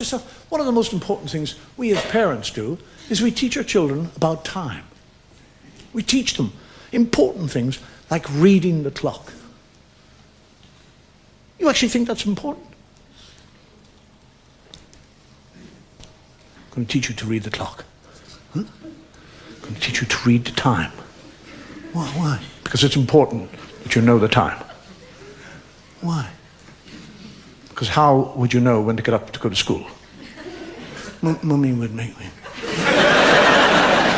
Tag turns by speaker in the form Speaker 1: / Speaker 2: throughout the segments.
Speaker 1: yourself, one of the most important things we as parents do is we teach our children about time. We teach them important things like reading the clock. You actually think that's important? I'm going to teach you to read the clock. Huh? I'm going to teach you to read the time. Why? Because it's important that you know the time. Why? Because how would you know when to get up to go to school? Mummy would make me.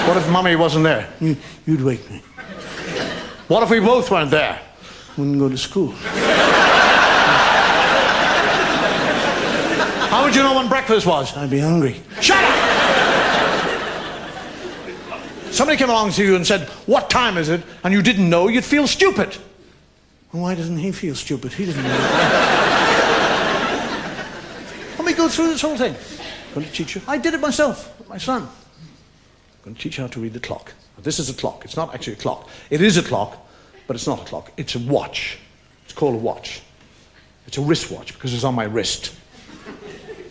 Speaker 1: What if Mummy wasn't there? You'd wake me. What if we both weren't there? Wouldn't go to school. How would you know when breakfast was? I'd be hungry. Shut up! Somebody came along to you and said, what time is it? And you didn't know, you'd feel stupid. Well, why doesn't he feel stupid? He doesn't know. Let me go through this whole thing. I'm going to teach you. I did it myself with my son. I'm going to teach you how to read the clock. This is a clock. It's not actually a clock. It is a clock, but it's not a clock. It's a watch. It's called a watch. It's a wristwatch because it's on my wrist.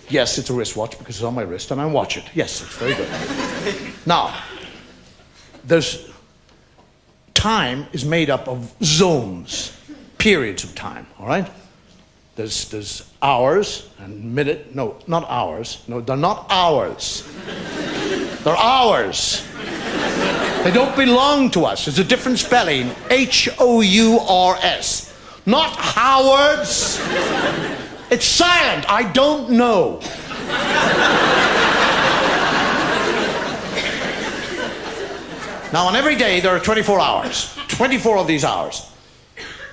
Speaker 1: Yes, it's a wristwatch because it's on my wrist and I watch it. Yes, it's very good. Now, time is made up of zones, periods of time, all right? There's hours and minute. No, not hours. No, they're not hours. They're hours. They don't belong to us. It's a different spelling. H-O-U-R-S. Not Howards. It's silent. I don't know. Now, on every day, there are 24 hours. 24 of these hours.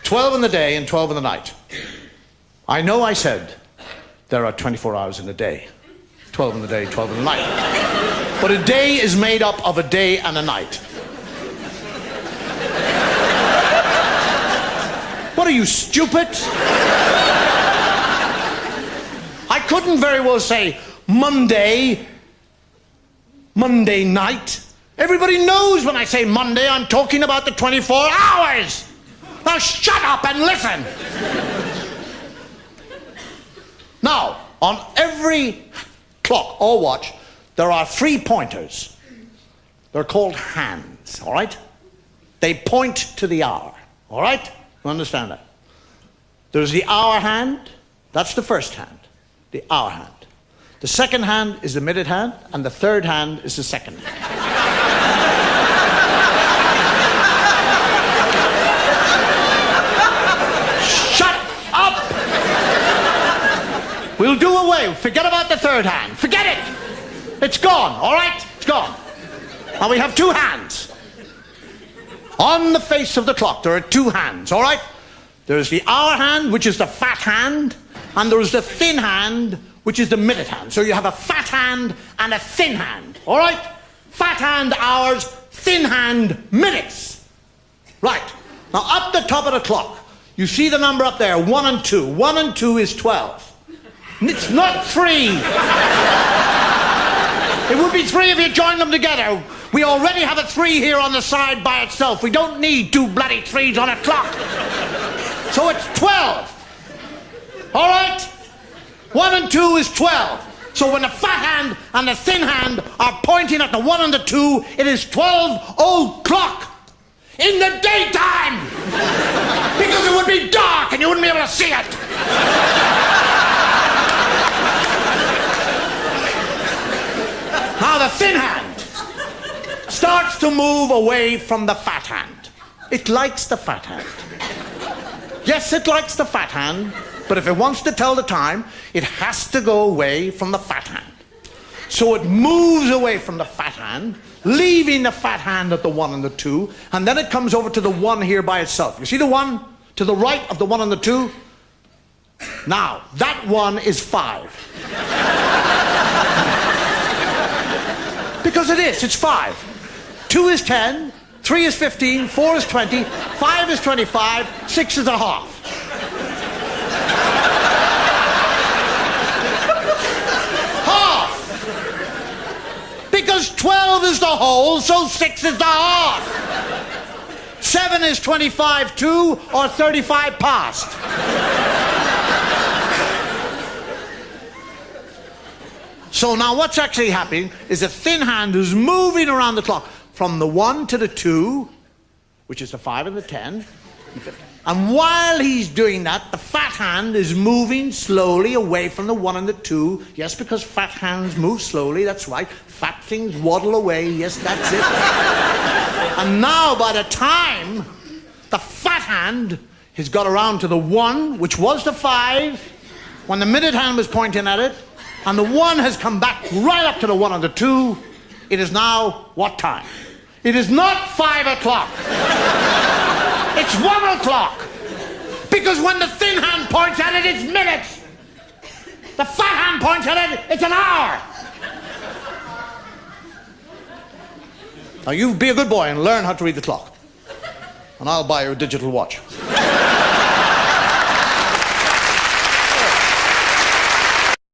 Speaker 1: 12 in the day and 12 in the night. I know I said there are 24 hours in a day. 12 in the day, 12 in the night. But a day is made up of a day and a night. What are you, stupid? I couldn't very well say Monday night. Everybody knows when I say Monday, I'm talking about the 24 hours. Now shut up and listen. Now, on every clock or watch, there are 3 pointers. They're called hands, all right? They point to the hour, all right? You understand that? There's the hour hand. That's the first hand, the hour hand. The second hand is the minute hand, and the third hand is the second hand. Shut up! We'll do away. Forget about the third hand. Forget it! It's gone, all right? It's gone. Now we have 2 hands. On the face of the clock, there are 2 hands, all right? There's the hour hand, which is the fat hand, and there's the thin hand, which is the minute hand. So you have a fat hand and a thin hand, all right? Fat hand hours, thin hand minutes. Right. Now up the top of the clock, you see the number up there, 1 and 2. 1 and 2 is 12. It's not 3. It would be 3 if you joined them together. We already have a 3 here on the side by itself. We don't need 2 bloody 3s on a clock. So it's 12. All right? 1 and 2 is 12. So when the fat hand and the thin hand are pointing at the 1 and the 2, it is 12 o'clock in the daytime. Because it would be dark and you wouldn't be able to see it. Now the thin hand starts to move away from the fat hand. It likes the fat hand. Yes, it likes the fat hand, but if it wants to tell the time, it has to go away from the fat hand. So it moves away from the fat hand, leaving the fat hand at the 1 and the 2, and then it comes over to the 1 here by itself. You see the 1 to the right of the 1 and the 2? Now, that 1 is 5. Because it is, it's 5. 2 is 10, 3 is 15, 4 is 20, 5 is 25, 6 is a half. Half! Because 12 is the whole, so 6 is the half. 7 is 25 to or 35 past. So now what's actually happening is the thin hand is moving around the clock from the 1 to the 2, which is the 5 and the 10. And while he's doing that, the fat hand is moving slowly away from the 1 and the 2. Yes, because fat hands move slowly, that's right. Fat things waddle away, yes, that's it. And now by the time the fat hand has got around to the 1, which was the 5, when the minute hand was pointing at it, and the 1 has come back right up to the 1 and the 2, it is now what time? It is not 5 o'clock. It's 1 o'clock. Because when the thin hand points at it, it's minutes. The fat hand points at it, it's an hour. Now you be a good boy and learn how to read the clock. And I'll buy you a digital watch.